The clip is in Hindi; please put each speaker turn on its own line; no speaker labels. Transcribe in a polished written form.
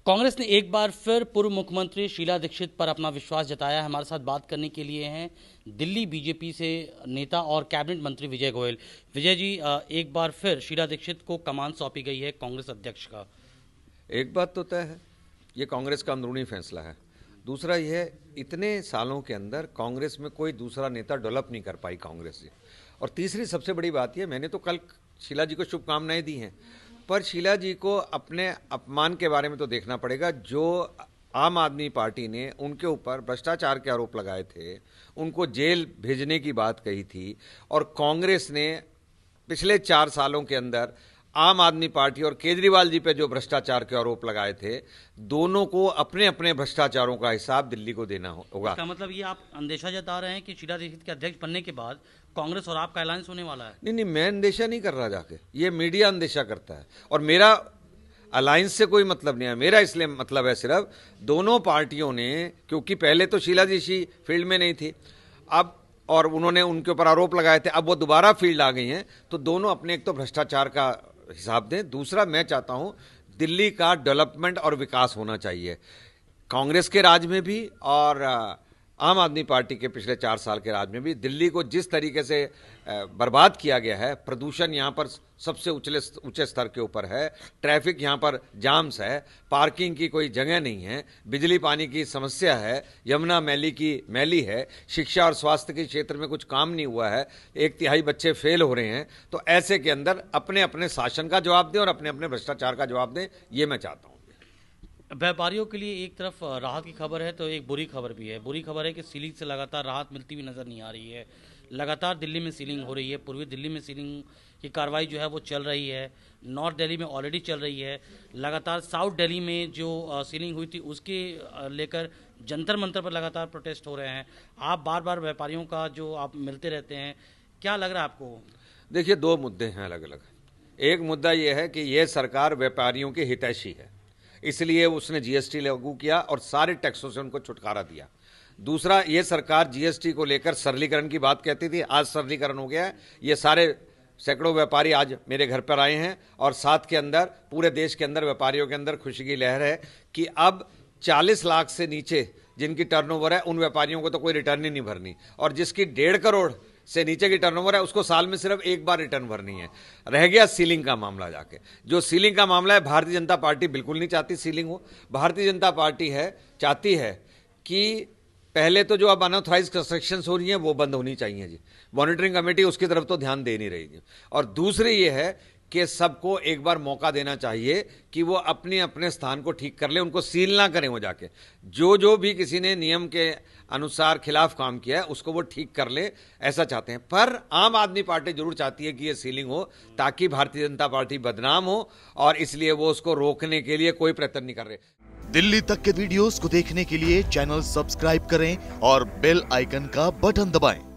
कांग्रेस ने एक बार फिर पूर्व मुख्यमंत्री शीला दीक्षित पर अपना विश्वास जताया है। हमारे साथ बात करने के लिए हैं दिल्ली बीजेपी से नेता और कैबिनेट मंत्री विजय गोयल। विजय जी, एक बार फिर शीला दीक्षित को कमान सौंपी गई है कांग्रेस अध्यक्ष का।
एक बात तो तय है, ये कांग्रेस का अंदरूनी फैसला है। दूसरा यह, इतने सालों के अंदर कांग्रेस में कोई दूसरा नेता डेवलप नहीं कर पाई कांग्रेस से। और तीसरी सबसे बड़ी बात यह, मैंने तो कल शीला जी को शुभकामनाएं दी हैं, पर शीला जी को अपने अपमान के बारे में तो देखना पड़ेगा। जो आम आदमी पार्टी ने उनके ऊपर भ्रष्टाचार के आरोप लगाए थे, उनको जेल भेजने की बात कही थी, और कांग्रेस ने पिछले 4 सालों के अंदर आम आदमी पार्टी और केजरीवाल जी पे जो भ्रष्टाचार के आरोप लगाए थे, दोनों को अपने अपने भ्रष्टाचारों का हिसाब दिल्ली को देना होगा।
इसका मतलब ये आप अंदेशा जता रहे हैं कि शीला दीक्षित के अध्यक्ष बनने के बाद कांग्रेस और आपका अलायंस होने वाला है?
नहीं, मैं अंदेशा नहीं कर रहा, जाके ये मीडिया अंदेशा करता है, और मेरा अलायंस से कोई मतलब नहीं है। मेरा इसलिए मतलब है सिर्फ दोनों पार्टियों ने, क्योंकि पहले तो शीला जी फील्ड में नहीं थी, अब और उन्होंने उनके ऊपर आरोप लगाए थे, अब वो दोबारा फील्ड आ गई हैं, तो दोनों अपने एक तो भ्रष्टाचार का हिसाब दें। दूसरा, मैं चाहता हूं दिल्ली का डेवलपमेंट और विकास होना चाहिए, कांग्रेस के राज में भी और आम आदमी पार्टी के पिछले 4 साल के राज में भी। दिल्ली को जिस तरीके से बर्बाद किया गया है, प्रदूषण यहाँ पर सबसे ऊंचे स्तर के ऊपर है, ट्रैफिक यहाँ पर जाम्स है, पार्किंग की कोई जगह नहीं है, बिजली पानी की समस्या है, यमुना मैली है, शिक्षा और स्वास्थ्य के क्षेत्र में कुछ काम नहीं हुआ है, 1/3 बच्चे फेल हो रहे हैं। तो ऐसे के अंदर अपने अपने शासन का जवाब दें और अपने अपने भ्रष्टाचार का जवाब दें, ये मैं चाहता हूँ।
व्यापारियों के लिए एक तरफ राहत की खबर है तो एक बुरी खबर भी है। बुरी खबर है कि सीलिंग से लगातार राहत मिलती हुई नज़र नहीं आ रही है। लगातार दिल्ली में सीलिंग हो रही है, पूर्वी दिल्ली में सीलिंग की कार्रवाई जो है वो चल रही है, नॉर्थ दिल्ली में ऑलरेडी चल रही है। लगातार साउथ दिल्ली में जो सीलिंग हुई थी उसके लेकर जंतर मंतर पर लगातार प्रोटेस्ट हो रहे हैं। आप बार बार व्यापारियों का जो आप मिलते रहते हैं, क्या लग रहा है आपको?
देखिए, 2 मुद्दे हैं अलग अलग। एक मुद्दा यह है कि यह सरकार व्यापारियों की हितैषी है, इसलिए उसने जीएसटी लागू किया और सारे टैक्सों से उनको छुटकारा दिया। दूसरा, ये सरकार जीएसटी को लेकर सरलीकरण की बात कहती थी, आज सरलीकरण हो गया है। ये सारे सैकड़ों व्यापारी आज मेरे घर पर आए हैं, और साथ के अंदर पूरे देश के अंदर व्यापारियों के अंदर खुशी की लहर है कि अब 40 लाख से नीचे जिनकी टर्नओवर है, उन व्यापारियों को तो कोई रिटर्न ही नहीं भरनी, और जिसकी 1.5 करोड़ से नीचे की टर्नओवर है उसको साल में सिर्फ एक बार रिटर्न भरनी है। रह गया सीलिंग का मामला। जाके जो सीलिंग का मामला है, भारतीय जनता पार्टी बिल्कुल नहीं चाहती सीलिंग हो। भारतीय जनता पार्टी चाहती है कि पहले तो जो अब अनऑथराइज्ड कंस्ट्रक्शंस हो रही हैं वो बंद होनी चाहिए जी। मॉनिटरिंग कमेटी उसकी तरफ तो ध्यान दे नहीं रही जी। और दूसरी ये है कि सबको एक बार मौका देना चाहिए कि वो अपने अपने स्थान को ठीक कर ले, उनको सील ना करें। वो जाके जो भी किसी ने नियम के अनुसार खिलाफ काम किया है उसको वो ठीक कर ले, ऐसा चाहते हैं। पर आम आदमी पार्टी जरूर चाहती है कि ये सीलिंग हो, ताकि भारतीय जनता पार्टी बदनाम हो, और इसलिए वो उसको रोकने के लिए कोई प्रयत्न नहीं कर रहे।
दिल्ली तक के वीडियोस को देखने के लिए चैनल सब्सक्राइब करें और बेल आइकन का बटन दबाएं।